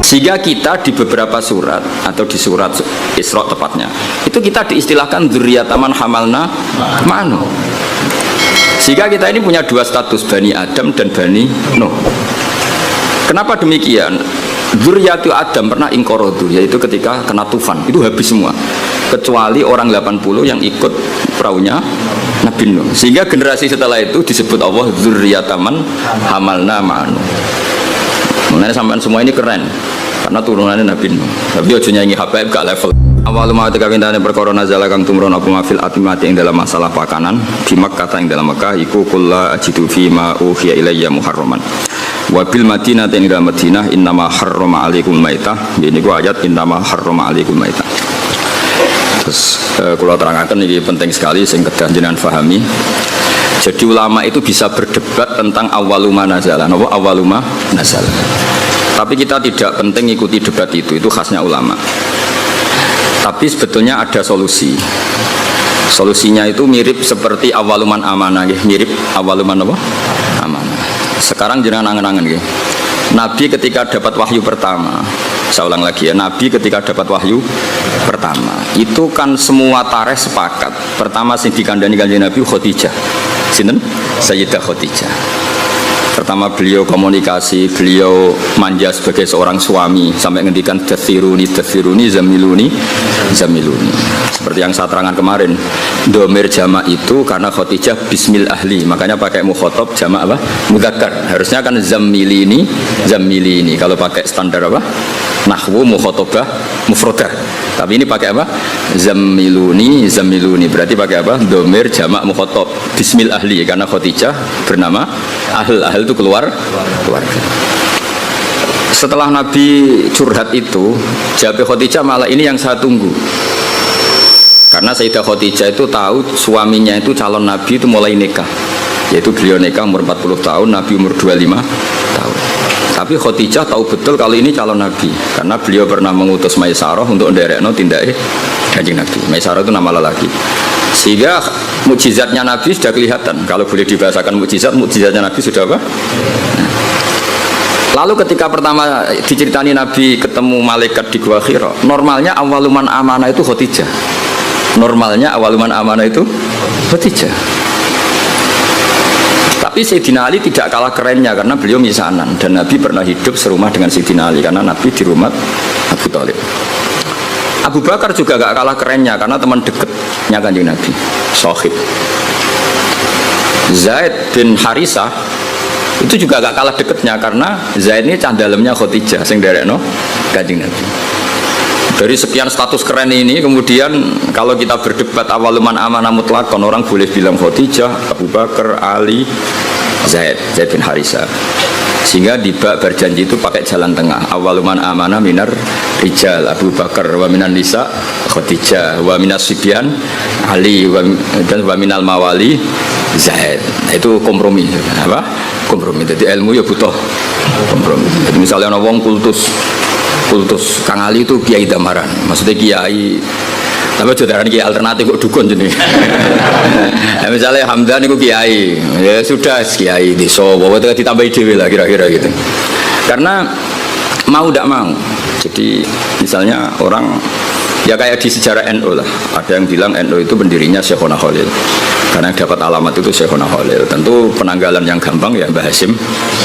Sehingga kita di beberapa surat atau di surat Isra tepatnya itu kita diistilahkan dzurriyyataman hamalna ma'anu. Sehingga kita ini punya dua status, Bani Adam dan Bani Nuh. Kenapa demikian? Dzurriyyatu Adam pernah inqorodur, yaitu ketika kena tufan itu habis semua kecuali orang 80 yang ikut perahunya Nabi Nuh. Sehingga generasi setelah itu disebut Allah dzurriyyataman hamalna ma'anu. Mengenai sampean semua ini keren karena turunannya Nabi Nuh. Tapi aja nyanyi habaib gak level. Awal ma tekan wintane perkara nazala kang tumron apa mafil atimati ing dalam masalah pakanan di Makkah ing dalam Makkah iku kullu ajidu fi ma uhiya ilayya muharraman. Wa bil Madinah ing dalam Madinah innama harrama alaikum maitah. Ini ku ayat innama harrama alaikum maitah. Terus kula terangaken iki penting sekali sing kedah jenengan pahami. Jadi ulama itu bisa berdebat tentang awaluma nazala, napa awaluma nazala. Tapi kita tidak penting ikuti debat itu khasnya ulama. Tapi sebetulnya ada solusi. Solusinya itu mirip seperti awaluman amanah, mirip awaluman apa? Amanah. Sekarang jenengan angen-angen nggih. Nabi ketika dapat wahyu pertama, saya ulang lagi ya, Nabi ketika dapat wahyu pertama, itu kan semua tarikh sepakat. Pertama sing dikandani kanjeng Nabi Khadijah. Sinten? Sayyidah Khadijah. Pertama beliau komunikasi, beliau manja sebagai seorang suami sampai ngendikan dathiruni zamiluni. Seperti yang saya terangkan kemarin, domir jamak itu karena Khadijah bismil ahli, makanya pakai mukhotob jamak apa? Mudzakkar. Harusnya kan zamilini. Kalau pakai standar apa? Nahwu mukhotobah mufradah. Tapi ini pakai apa? Zamiluni. Berarti pakai apa? Domir jamak mukhotob bismil ahli karena Khadijah bernama Ahl itu keluarga. Setelah Nabi curhat itu, jawab Khadijah malah ini yang saya tunggu. Karena Sayyidah Khadijah itu tahu suaminya itu calon Nabi itu mulai nikah. Yaitu beliau nikah umur 40 tahun, Nabi umur 25 tahun. Tapi Khadijah tahu betul kalau ini calon Nabi, karena beliau pernah mengutus Maisarah untuk nderekno tindake Kanjeng Nabi. Maisarah itu nama lelaki. Sehingga mukjizatnya Nabi sudah kelihatan. Kalau boleh dibahasakan mukjizatnya Nabi sudah apa? Lalu ketika pertama diceritani Nabi ketemu malaikat di Gua Hira, normalnya awaluman amanah itu Khadijah. Tapi Sayyidina Ali tidak kalah kerennya karena beliau misanan dan Nabi pernah hidup serumah dengan Sayyidina Ali karena Nabi di rumah Abu Thalib. Abu Bakar juga gak kalah kerennya karena teman dekatnya Kanjeng Nabi, Sohib. Zaid bin Harisah itu juga gak kalah dekatnya karena Zaid ini candalemnya Khadijah sing derekno Kanjeng Nabi. Dari sekian status keren ini kemudian kalau kita berdebat awaluman amanah mutlakon, orang boleh bilang Khadijah, Abu Bakar, Ali, Zaid bin Harisah. Sehingga di bab berjanji itu pakai jalan tengah. Awaluman amanah minar rijal Abu Bakar, wa minan nisa Khadijah, wa minas sibyan Ali, dan wa minal mawali Zaid. Nah, itu kompromi. Apa? Kompromi. Jadi ilmu ya butuh kompromi. Jadi misalnya ana wong kultus Kang Ali itu kiai damaran, maksudnya kiai tapi jodaran kiai alternatif kok dukun jenis. Nah, misalnya Hamdan itu kiai, ya sudah kiai desa, bahwa ditambahi dewi lah kira-kira gitu. Karena mau tidak mau, jadi misalnya orang ya kayak di sejarah NU lah, ada yang bilang NU itu pendirinya Syekhona Khalil, karena yang dapat alamat itu Syekhona Khalil. Tentu penanggalan yang gampang ya Mbah Hasyim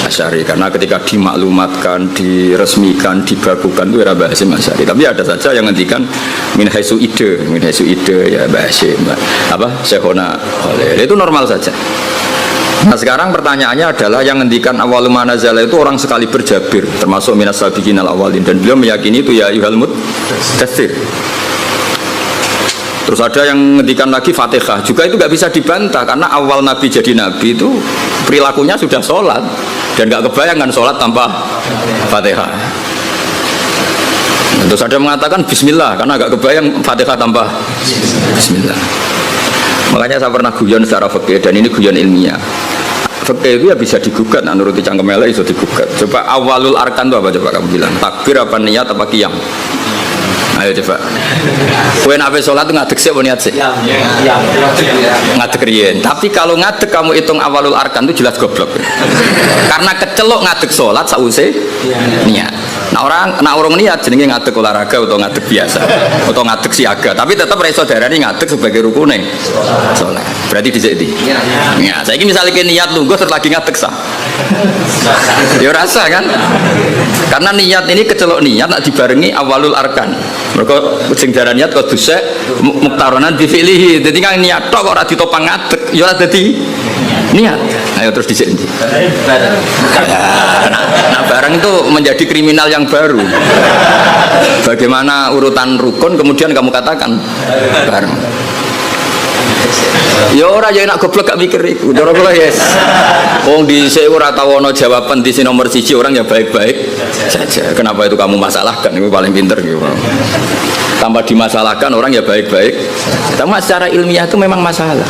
Asy'ari, karena ketika dimaklumatkan, diresmikan, dibakukan itu era Mbah Hasyim Asy'ari. Tapi ada saja yang ngendikan min haitsu ide ya Mbah Hasyim Syekhona Khalil. Itu normal saja. Nah sekarang pertanyaannya adalah yang ngendikan awaluma nazala itu orang sekali berjabir termasuk minas sabiqinal awalin, dan beliau meyakini itu ya ayyuhal mudaththir. Terus ada yang ngendikan lagi Fatihah, juga itu gak bisa dibantah karena awal Nabi jadi Nabi itu perilakunya sudah sholat dan gak kebayangkan sholat tanpa Fatihah. Terus ada yang mengatakan Bismillah karena gak kebayang Fatihah tanpa Bismillah. Makanya saya pernah guyon secara fikih, dan ini guyon ilmiah. Fikih itu ya bisa digugat, nuruti cangkem elek itu digugat. Coba awalul arkan itu apa, coba kamu bilang? Takbir apa niat apa qiyam? Ayo coba. Kowe nek salat ngadeg sik apa niat sik? Ngadeg riyen. Tapi kalau ngadeg kamu hitung awalul arkan itu jelas goblok. Karena kecelok ngadeg salat sause niat. Orang niat jenenge ngadeg olahraga atau ngadeg biasa atau ngadeg siaga, tapi tetap reso darani ngadeg sebagai rukune salat. Berarti dhisik ndi? Ya, saiki misalnya niat lungguh terus lagi ngadeg sah. Ya rasa kan? Karena niat ini kecelok niat nak dibarengi awalul arkan. Mergo sing darani niat kok dusek muktaronan bi fi'lihi. Dadi kan niat tok kok ora ditopang ngadeg, ya ora dadi niat. Ayo terus dhisik ndi? Nah, barang itu menjadi kriminal yang baru. Bagaimana urutan rukun kemudian kamu katakan bareng. Ya ora ya enak goblok gak mikir iku. Cara kula yes. Wong dhisik ora tau ana jawaban di nomor 1 orang ya baik-baik saja. Kenapa itu kamu masalahkan? Itu paling pinter gitu. Tanpa dimasalahkan orang ya baik-baik. Tapi secara ilmiah itu memang masalah.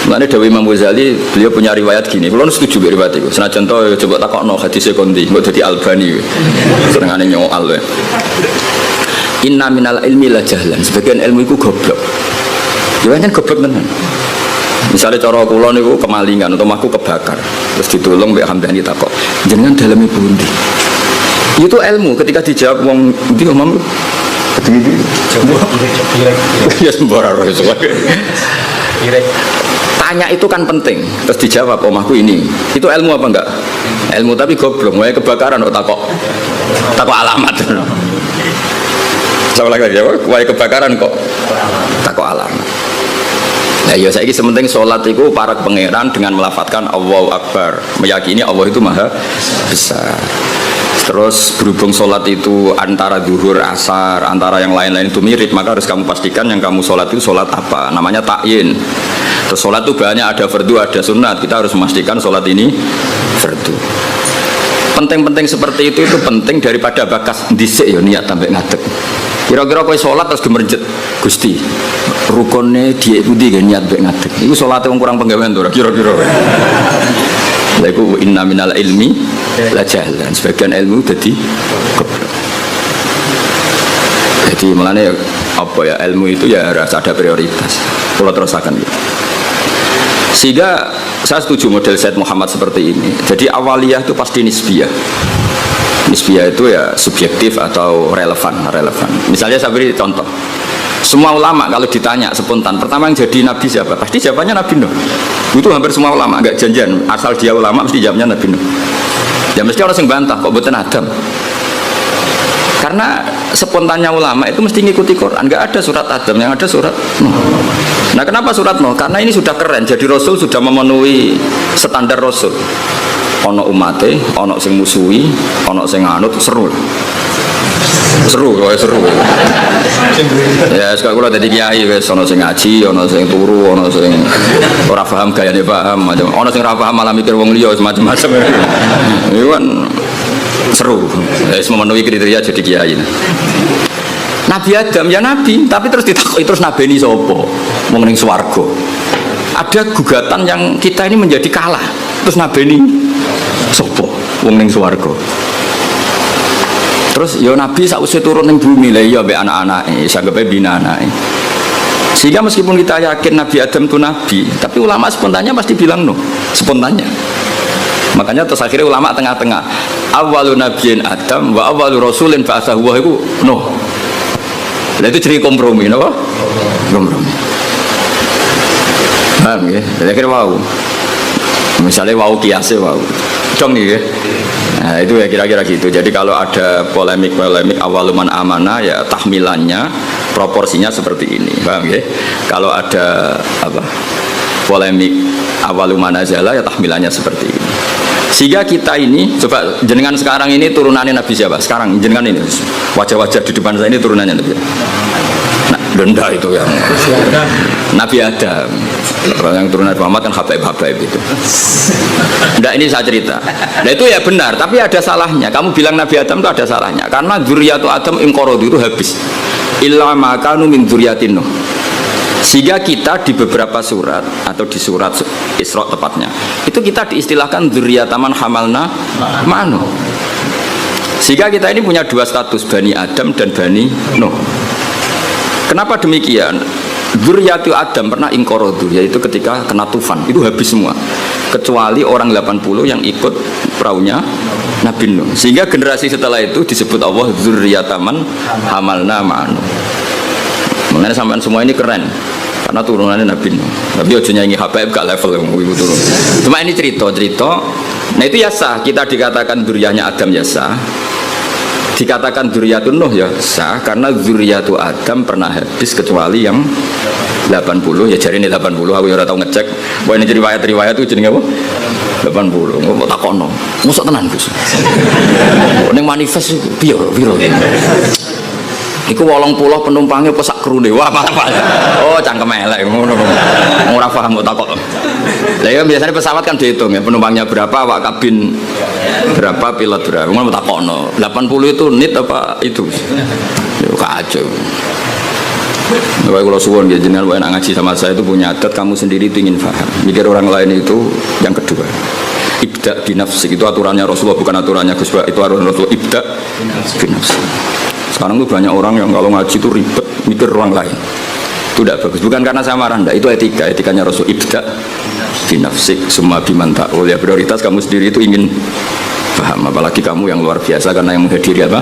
Mulane Dewi Imam Ghazali beliau punya riwayat gini. Kalau setuju riwayat itu. Senajan to coba takokno hadise kondi, mbok dadi Albani. Senengane nyoal wae. Inna minal ilmi la jahlan. Sebagian ilmu itu goblok. Ya kan goblok tenan. Misalnya cara kula niku kemalingan atau aku kebakar, terus ditolong mbek Hamdani takok, jenengan daleme pundi? Itu ilmu ketika dijawab wong ndi omam. Ya sembarang iso. Tanya itu kan penting, terus dijawab omahku ini. Itu ilmu apa enggak? Ilmu tapi goblok, wae kebakaran kok takok alamat. Sama lagi jawab, wae kebakaran kok takok alamat. Nah, ya saiki sementing salat itu para pangeran dengan melafadzkan Allahu Akbar, meyakini Allah itu maha besar. Terus berhubung sholat itu antara zuhur, asar, antara yang lain-lain itu mirip, maka harus kamu pastikan yang kamu sholat itu sholat apa, namanya takyin. Terus sholat itu banyak, ada fardu, ada sunat. Kita harus memastikan sholat ini fardu. Penting-penting seperti itu penting daripada bakas dhisik ya niat sampai ngadeg. Kira-kira kowe sholat terus gemerjet Gusti rukunnya dia budi gak niat sampai ngadeg. Itu sholatnya kurang penggawean tuh kira-kira. Lalu inna minal ilmi la jahlan. Sebagian ilmu jadi goblok. Jadi mulanya apa ya, ilmu itu ya harus ada prioritas. Kalau terusakan gitu. Sehingga saya setuju model Said Muhammad seperti ini. Jadi awaliyah itu pasti nisbiyah. Nisbiyah itu ya subjektif atau relevan. Misalnya saya beri contoh. Semua ulama kalau ditanya spontan, pertama yang jadi nabi siapa? Pasti jawabannya Nabi Nuh. Itu hampir semua ulama, enggak janjian. Asal dia ulama mesti jawabnya Nabi Nuh. Ya mesti orang yang bantah, kok buatan Adam? Karena spontannya ulama itu mesti ngikuti Quran. Enggak ada surat Adam, yang ada surat Nuh. Nah kenapa surat Nuh? Karena ini sudah keren. Jadi Rasul sudah memenuhi standar Rasul. Ono umate, ono sing musuhi, ono sing anut, seru. Ya sekarang kalau jadi kiai wes ono sing ngaji, ono sing turu, ono sing ora paham gayane paham, macam ono sing ora paham malah mikir wong liya macam-macam. Itu kan seru. Wes memenuhi kriteria jadi kiai. Nabi Adam ya nabi, tapi terus ditakoki terus nabeni sapa? Wong ning swarga. Ada gugatan yang kita ini menjadi kalah. Terus nabeni sapa? Wong ning swarga. Terus ya Nabi sausé turun ning bumi lah ya mbek anak-anake, sanggepe bina anake. Sehingga meskipun kita yakin Nabi Adam itu nabi, tapi ulama spontannya pasti bilang no, spontannya. Makanya terus akhirnya ulama tengah-tengah. Awwalu nabiyyin Adam wa awwalu rasulin ba'atsahu wa iku no. Lah itu jadi kompromi napa? Kompromi. Paham ya? Jadi akhirnya wow. Misalnya wow kiase wow. Dong ya. Nah itu ya kira-kira gitu. Jadi kalau ada polemik awaluman amanah ya tahmilannya proporsinya seperti ini, paham ya? Kalau ada apa polemik awaluman azala ya tahmilannya seperti ini. Sehingga kita ini coba jenengan sekarang ini turunannya Nabi siapa? Sekarang jenengan ini wajah-wajah di depan saya ini turunannya Nabi. Nah, denda itu yang Nabi Adam. Kalau yang turunan Muhammad kan habaib itu. Nah ini saya cerita. Nah itu ya benar, tapi ada salahnya. Kamu bilang Nabi Adam itu ada salahnya. Karena dzurriyyatu Adam inqaradu itu habis. Illa ma kanu min dzurriyyatin Nuh. Sehingga kita di beberapa surat atau di surat Isra tepatnya, itu kita diistilahkan dzurriyyataman hamalna ma'anu. Sehingga kita ini punya dua status, Bani Adam dan Bani Nuh. Kenapa demikian? Dzurriyyatu Adam pernah inqaradu, yaitu ketika kena tufan, itu habis semua. kecuali orang 80 yang ikut perahunya Nabi Nuh. Sehingga generasi setelah itu disebut Allah dzurriyyataman hamalna ma'anu. Mengenai sampean semua ini keren karena turunannya Nabi Nuh. Tapi aja nyanyi habaib gak level ibu turun. Cuma ini cerita. Nah itu ya sah, kita dikatakan dzurriyyahnya Adam ya sah. Dikatakan dzurriyyatun Nuh ya sah karena dzurriyyatu Adam pernah habis kecuali yang 80 ya jari ini 80 aku ya ora tau ngecek. Wah ini riwayat itu jenenge apa? 80. Mau takono. Mosok tenan Gus. Ning manifest piye piro iku 80 penumpangnya apa sak krune. Wah, apa. Oh, cangkem elek ngono. Ora paham kok takok. Lah ya biasanya pesawat kan dihitung ya, penumpangnya berapa, awak kabin berapa, pilot berapa. Ngono takokno. 80 itu nit apa itu? Yo kacau. Kalau kalau suwon ya jenengan enak ngaji sama saya itu punya adat kamu sendiri itu ingin paham. Mikir orang lain itu yang kedua. Ibda binafsik itu aturannya Rasulullah bukan aturannya Gus Ba. Itu aturan Rasulullah ibda binafsik. Sekarang tuh banyak orang yang kalau ngaji itu ribet mikir orang lain. Itu tidak bagus. Bukan karena saya marah, itu etikanya Rasul. Ibda binafsik summa biman ta'ul. Ya prioritas kamu sendiri itu ingin paham. Apalagi kamu yang luar biasa karena yang menghadiri apa?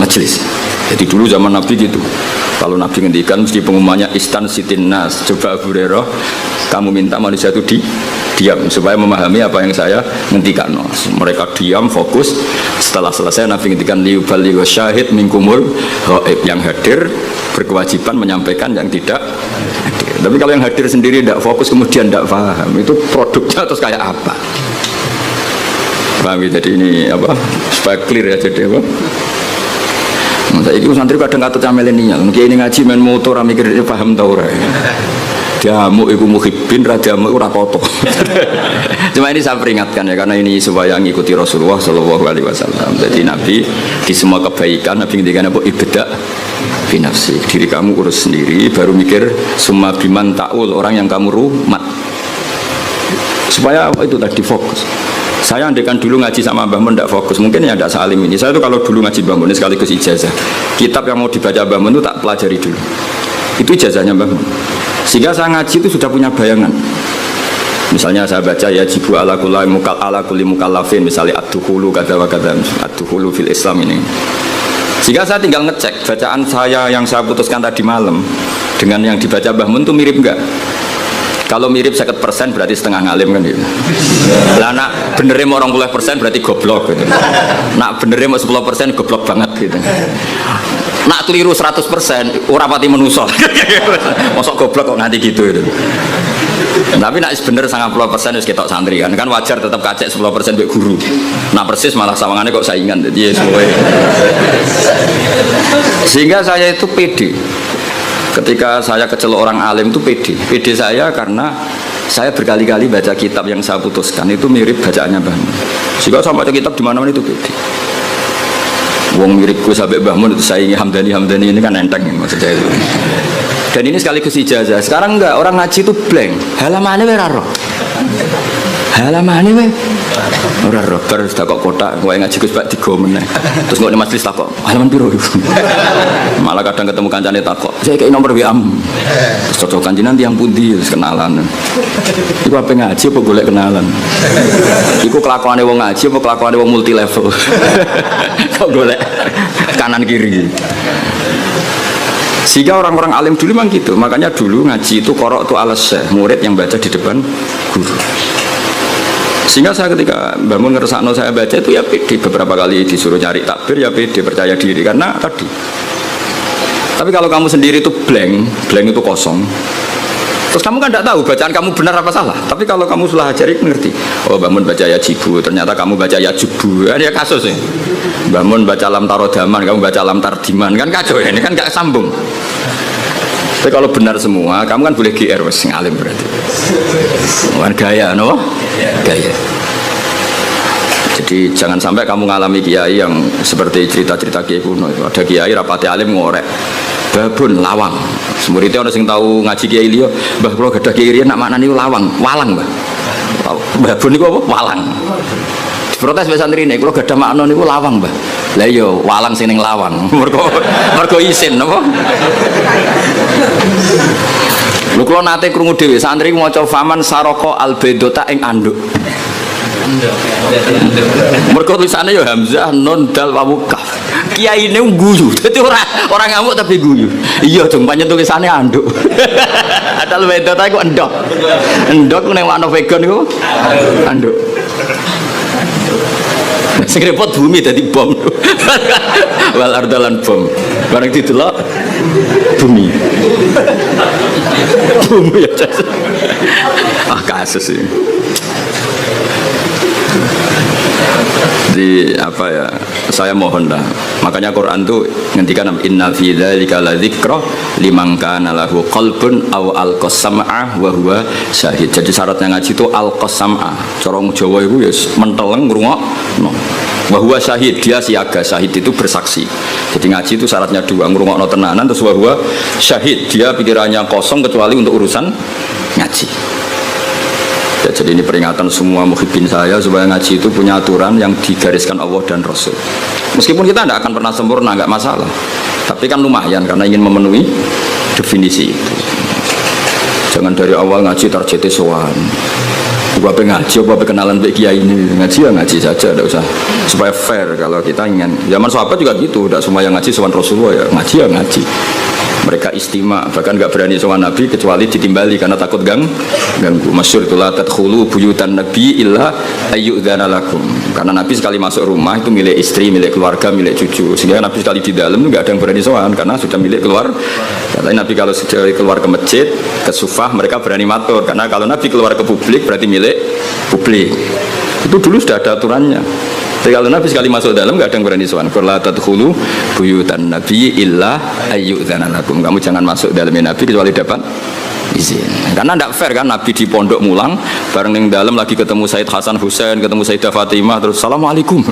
Majelis. Jadi dulu zaman Nabi gitu. Kalau Nabi ngendikan mesti pengumumannya istan sitin nas. Coba Abu Hurairah, kamu minta manusia itu diam supaya memahami apa yang saya ngendikan. Mereka diam, fokus. Setelah selesai Nabi ngendikan liuballighu syahid minkumul ghaib, yang hadir berkewajiban menyampaikan yang tidak hadir. Tapi kalau yang hadir sendiri tidak fokus kemudian tidak paham, itu produknya terus kayak apa? Paham? Jadi ini apa? Supaya clear ya jadi apa? Saya itu santri kadang kata milenial, mungkin ini ngaji main motor, mikir dia paham tau ora. Jamu iku muhibbin, rajamu iku rakoto. Cuma ini saya peringatkan ya, karena ini supaya ngikuti Rasulullah Shallallahu Alaihi Wasallam. Jadi Nabi di semua kebaikan Nabi ngendikan apa ibda binafsi, diri kamu urus sendiri, baru mikir summa biman ta'ul, orang yang kamu rumat. Supaya itu tadi fokus. Saya andekan dulu ngaji sama Mbah Mun tidak fokus, mungkin ya tidak salim ini. Saya itu kalau dulu ngaji Mbah Mun sekaligus ijazah. Kitab yang mau dibaca Mbah Mun itu tak pelajari dulu. Itu ijazahnya Mbah Mun. Sehingga saya ngaji itu sudah punya bayangan. Misalnya saya baca ya jibu ala kulli mukallafin, misalnya ad-dukhulu kadza wa kadza, ad-dukhulu fil Islam ini. Sehingga saya tinggal ngecek bacaan saya yang saya putuskan tadi malam dengan yang dibaca Mbah Mun itu mirip enggak? Kalau mirip 50% berarti setengah ngalim kan gitu. Lah nak benernya mau 20% berarti goblok gitu. Nak benernya mau 10% goblok banget gitu. Nak keliru 100% ora pati menuso. Mosok goblok kok nganti gitu itu. Tapi nak bener 90% wis ketok santri kan wajar tetap kacek 10% mbek guru. Nak persis malah sawangane kok saingan. Jadi sesuai. Sehingga saya itu pede. Ketika saya kecelok orang alim itu pede saya karena saya berkali-kali baca kitab yang saya putuskan itu mirip bacaannya Mbah Mun. Jika saya baca kitab di mana-mana itu pede. Wong miripku sampai Mbah Mun itu saya ingin Hamdani ini kan enteng maksud saya itu. Dan ini sekaligus ijazah. Sekarang enggak, orang ngaji itu blank. Halamannya ora roh. Halamannya ora roh bar kok kotak kowe ngaji Gus Pak digo meneh. Terus kok majelis takok, halaman piro iku? Malah kadang ketemu kancane takok, "Saya kei nomor WA." Terus cocokan jenengan tiyang pundi wis kenalan. Iku apa ngaji apa golek kenalan? Iku kelakuane wong ngaji apa kelakuane wong multi level? Kok golek kanan kiri. Sehingga orang-orang alim dulu memang gitu. Makanya dulu ngaji itu korok itu alas murid yang baca di depan guru. Sehingga saya ketika Mbah Mun ngersakno saya baca itu ya pede, beberapa kali disuruh cari takbir ya pede, percaya diri karena tadi. Tapi kalau kamu sendiri itu blank itu kosong. Terus kamu kan tidak tahu bacaan kamu benar apa salah. Tapi kalau kamu sudah ajari ngerti. Oh Mbah Mun baca ya jibu, ternyata kamu baca ya jubu. Ada kasus ya. Mbah Mun baca lam tarodaman, kamu baca lam tardiman, kan kacau ya. Ini kan gak sambung. Tapi kalau benar semua, kamu kan boleh GR wes ngalim berarti. Bukan gaya, no? Gaya. Jadi jangan sampai kamu ngalami kiai yang seperti cerita-cerita kiai kuno. Ada kiai rapati alim ngorek, babun lawang. Muridnya orang sing tahu ngaji kiai liyo, Mbah kalau gada kiai riyen nak maknane lawang, walang Mbah. Babun niku apa? Walang. Diprotes wis santri nek kalau gada makna niku lawang Mbah. Lah iya walang sing ning lawang. Mergo isin napa? Lho kula nate krungu dhewe santri maca faman saroko albedota ing anduk. Mergo tulisane ya hamzah nun dal wawu kaf. Kiyaine guyu. Dadi ora ngamuk tapi guyu. Iya dong pancen tulisane anduk. Adal bedota iku endok. Endok ning makna vegan iku anduk. Sing repot bumi dadi bom. Wal ardalan bom. Bareng didelok bumi. Bumi ya. Kasus ini. Di apa ya? Saya mohon lah. Makanya Quran tuh ngendikan inna fi dzalika ladzikra liman kana lahu qalbun aw alqasam'a wa huwa syahid. Jadi syaratnya ngaji itu alqasam'a. Cara Jawa iku ya menteleng ngrungokno. Wa huwa syahid, dia siaga. Syahid itu bersaksi. Jadi ngaji itu syaratnya dua, ngrungokno tenanan terus wa huwa syahid. Dia pikirannya kosong kecuali untuk urusan ngaji. Ya, jadi ini peringatan semua muhibbin saya supaya ngaji itu punya aturan yang digariskan Allah dan Rasul. Meskipun kita tidak akan pernah sempurna, nggak masalah. Tapi kan lumayan karena ingin memenuhi definisi itu. Jangan dari awal ngaji targetnya sowan. Gua pengen ngaji, gua pengen kenalan baik kiai ini ngaji ya ngaji saja, tidak usah. Supaya fair kalau kita ingin. Zaman sahabat juga gitu, tidak semua yang ngaji sowan Rasulullah ya ngaji ya ngaji. Mereka istimewa, bahkan nggak berani sowan Nabi kecuali ditimbali karena takut ganggu. Masyhur itulah tadkhulu buyutan Nabi illa ayyudzana lakum. Karena Nabi sekali masuk rumah itu milik istri, milik keluarga, milik cucu. Sehingga Nabi sekali di dalam itu nggak ada yang berani sowan karena sudah milik keluar. Katanya Nabi kalau sudah keluar ke masjid, ke sufah mereka berani matur karena kalau Nabi keluar ke publik berarti milik publik. Itu dulu sudah ada aturannya. Jadi kalau Nabi sekali masuk dalam nggak ada yang berani sowan. Qul la tadkhulu buyutan Nabi illa ayyudzana lakum. Kamu jangan masuk dalamnya Nabi kecuali dapat izin. Karena tidak fair kan Nabi di pondok mulang bareng yang dalam lagi ketemu Said Hasan Husain, ketemu Sayyidah Fatimah terus assalamualaikum.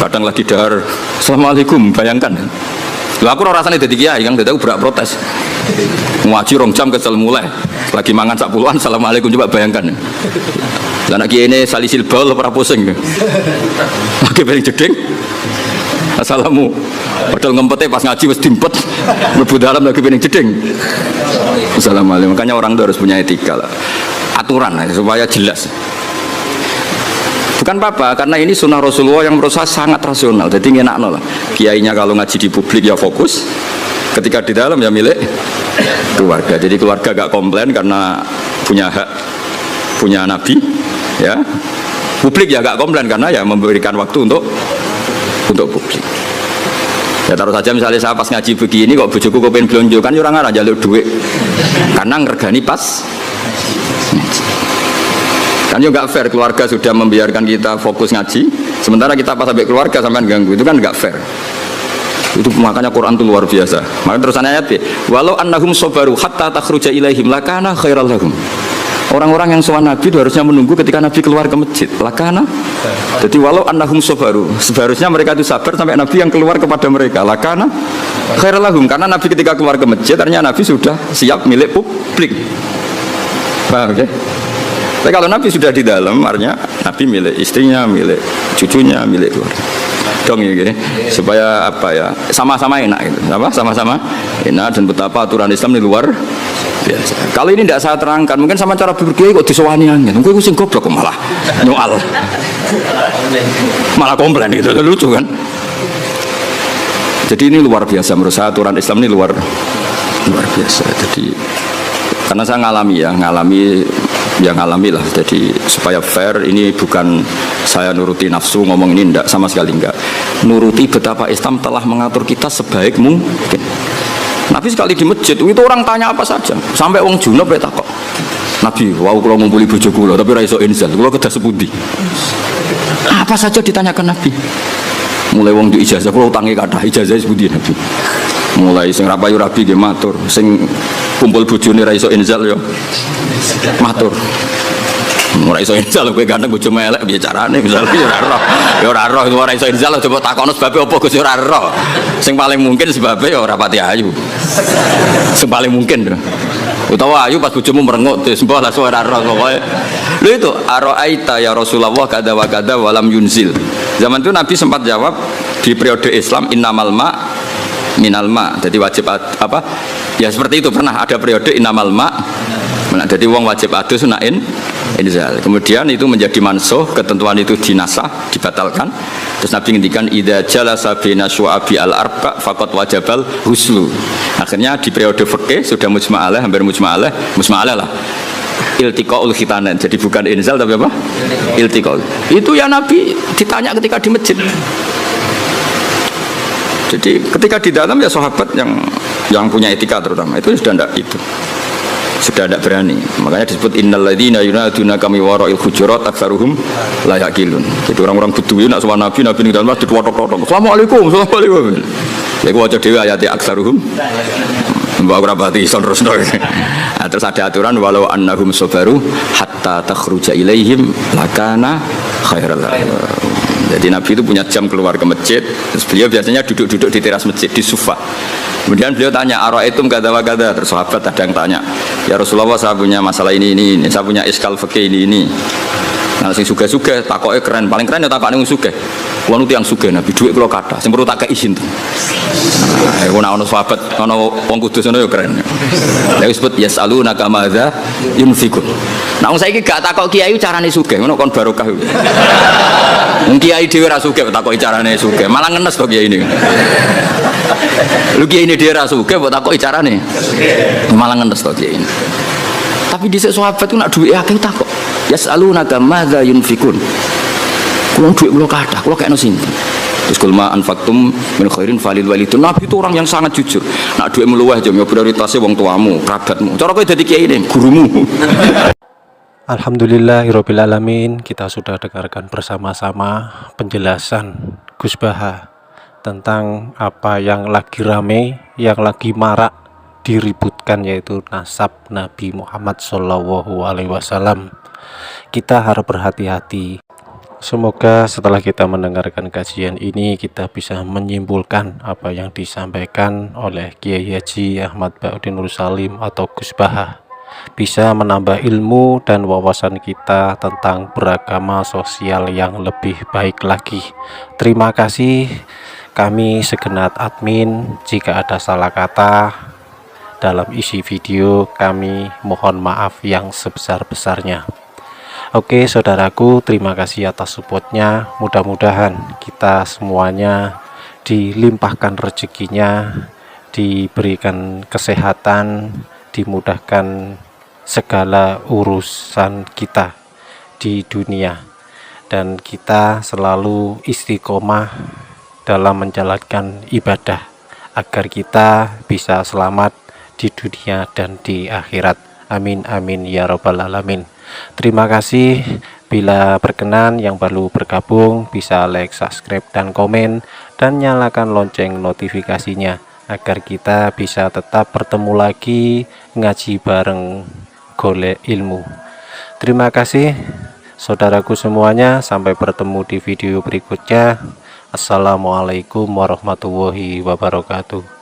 Kadang lagi dahar assalamualaikum, bayangkan. Lha aku ora rasane dadi kiai Kang, dadi aku berak protes. Ngaji rong jam kesel mulai. Lagi mangan sak puluhan assalamualaikum, coba bayangkan. Lah nek kiai ini salisil bal ora pusing. Lagi paling jeding. Assalamu. Padahal ngempete pas ngaji wis dimpet. Mlebu dalam lagi paling jeding. Assalamualaikum. Makanya orang itu harus punya etika lah. Aturan lah, supaya jelas. Bukan apa-apa, karena ini sunnah Rasulullah yang menurut saya sangat rasional. Jadi ngenakno lah. Kiainya kalau ngaji di publik ya fokus, ketika di dalam ya milik keluarga. Jadi keluarga gak komplain karena punya hak, punya Nabi, ya. Publik ya gak komplain karena ya memberikan waktu untuk publik. Ya taruh saja misalnya saya pas ngaji begini kok bojoku kok pengen blonjo kan orang arah jalur duit karena ngergani pas ngaji. Kan juga nggak fair, keluarga sudah membiarkan kita fokus ngaji, sementara kita pas sampai keluarga sampai ganggu, itu kan nggak fair. Itu makanya Quran itu luar biasa. Makanya terusannya ayat walau annahum sabaru hatta takhruja ilaihim lakana khairal lahum. Orang-orang yang sowan Nabi itu harusnya menunggu ketika Nabi keluar ke masjid. Lakana. Jadi walau annahum sabaru, seharusnya mereka itu sabar sampai Nabi yang keluar kepada mereka. Lakana khairal lahum, karena Nabi ketika keluar ke masjid ternyata Nabi sudah siap milik publik. Paham ya? Tapi kalau Nabi sudah di dalam, artinya Nabi milik istrinya, milik cucunya, milik keluarga. Dong ya gini, supaya apa ya, sama-sama enak gitu. Apa? Sama-sama enak dan betapa aturan Islam di luar biasa. Kalau ini tidak saya terangkan, mungkin sama cara berpikir kok disewani angin. Mungkin sing goblok kok malah nyoal. Malah komplain gitu, lucu kan? Jadi ini luar biasa menurut saya, aturan Islam ini luar biasa. Jadi karena saya ngalami lah, jadi supaya fair, ini bukan saya nuruti nafsu ngomong ini, enggak, sama sekali enggak, nuruti betapa Islam telah mengatur kita sebaik mungkin. Nabi sekali di masjid itu orang tanya apa saja, sampai wong junub ya takok Nabi, wow kalau ngumpuli bojo kula tapi ra iso inzal, kula kedah sepundi, apa saja ditanyakan Nabi. Mulai wong di ijazah, kula utange kathah, ijazah sepundi Nabi. Mulai sing rapayu rabi nggih matur, sing kumpul bojone ra iso inzal yo matur. Ora iso inzal kowe ganteng bojo melek piye carane misalnya ya ora roh. Ya ora roh ora iso inzal coba takono sebabe apa Gus ora roh. Sing paling mungkin sebabe ya ora pati ayu. Sing paling mungkin. Utawa ayu pas bojomu merengut terus mbah lah suara roh pokoke. Lho itu araita ya Rasulullah kada wa kada walam yunzil. Zaman itu Nabi sempat jawab di periode Islam innamal ma minal ma. Jadi wajib apa? Ya seperti itu pernah ada periode innamal ma. Jadi wong wajib adus nain inzal. Kemudian itu menjadi mansuh, ketentuan itu dinasah, dibatalkan. Terus Nabi ngendikan idza jalasa baina syu'abi al-arba faqad wajabal huslu. Akhirnya di periode fikih sudah mujma'alah, hampir mujma'alah lah. Iltiqaul khitanan. Jadi bukan inzal tapi apa? Iltiqaul. Itu ya Nabi ditanya ketika di masjid. Jadi ketika di dalam ya sahabat yang punya etika terutama itu sudah tidak berani. Makanya disebut innal ladzina yunaduna kami wara'il hujurat aktsaruhum la yaqilun. Jadi orang-orang Bedui nak sowan Nabi ning dalam masjid watok-watok. Assalamualaikum. Ya ku waca dhewe ayat aktsaruhum. Mbak ora pati ison terusno. Terus ada aturan walau annahum sabaru hatta takhruja ilaihim lakana khairal lahum. Jadi Nabi itu punya jam keluar ke masjid. Terus beliau biasanya duduk-duduk di teras masjid di sufa. Kemudian beliau tanya ara'aitum kada wa kada. Terus sahabat ada yang tanya, ya Rasulullah saya punya masalah ini, saya punya iskal fikih ini. Nah sing sugih-sugih takoke keren, paling keren ya takokane wong sugih. Kuwi nuti yang sugih Nabi dhuwit kula kathah, sing perlu tak kei izin. Nah, ono sahabat, ono wong kudus ngono ya keren. Lha disebut yasalunaka madza yunfikun. Nah wong saiki gak takok kiai carane sugih, ngono kon barokah. Wong kiai dhewe ra sugih takoki carane sugih, malah ngenes to kiai ini. Lu kiai ini dhewe ra sugih kok takoki carane. Malah ngenes to kiai ini. Tapi dhisik sahabat ku nak dhuwit akeh takok. Yasalunaka madza yunfikun. Kulo dhuwit kula kathah, kula kekno sinten. Terus kulma anfaqtum min khairin falil walidun. Nabi itu orang yang sangat jujur. Nak dhuwit meluweh aja prioritasnya wong tuamu, kerabatmu. Cara kowe dadi kiai ini, gurumu. Alhamdulillahirabbil alamin. Kita sudah dengarkan bersama-sama penjelasan Gus Baha tentang apa yang lagi rame, yang lagi marak diributkan, yaitu nasab Nabi Muhammad SAW. Kita harus berhati-hati. Semoga setelah kita mendengarkan kajian ini kita bisa menyimpulkan apa yang disampaikan oleh Kiai Haji Ahmad Ba'udin Nur Salim atau Gus Baha, bisa menambah ilmu dan wawasan kita tentang beragama sosial yang lebih baik lagi. Terima kasih. Kami segenap admin, jika ada salah kata dalam isi video kami mohon maaf yang sebesar-besarnya. Oke saudaraku, terima kasih atas supportnya. Mudah-mudahan kita semuanya dilimpahkan rezekinya, diberikan kesehatan, dimudahkan segala urusan kita di dunia, dan kita selalu istiqomah dalam menjalankan ibadah agar kita bisa selamat di dunia dan di akhirat. Amin amin ya rabbal alamin. Terima kasih. Bila berkenan yang baru bergabung bisa like, subscribe dan komen, dan nyalakan lonceng notifikasinya agar kita bisa tetap bertemu lagi ngaji bareng golek ilmu. Terima kasih saudaraku semuanya, sampai bertemu di video berikutnya. Assalamualaikum warahmatullahi wabarakatuh.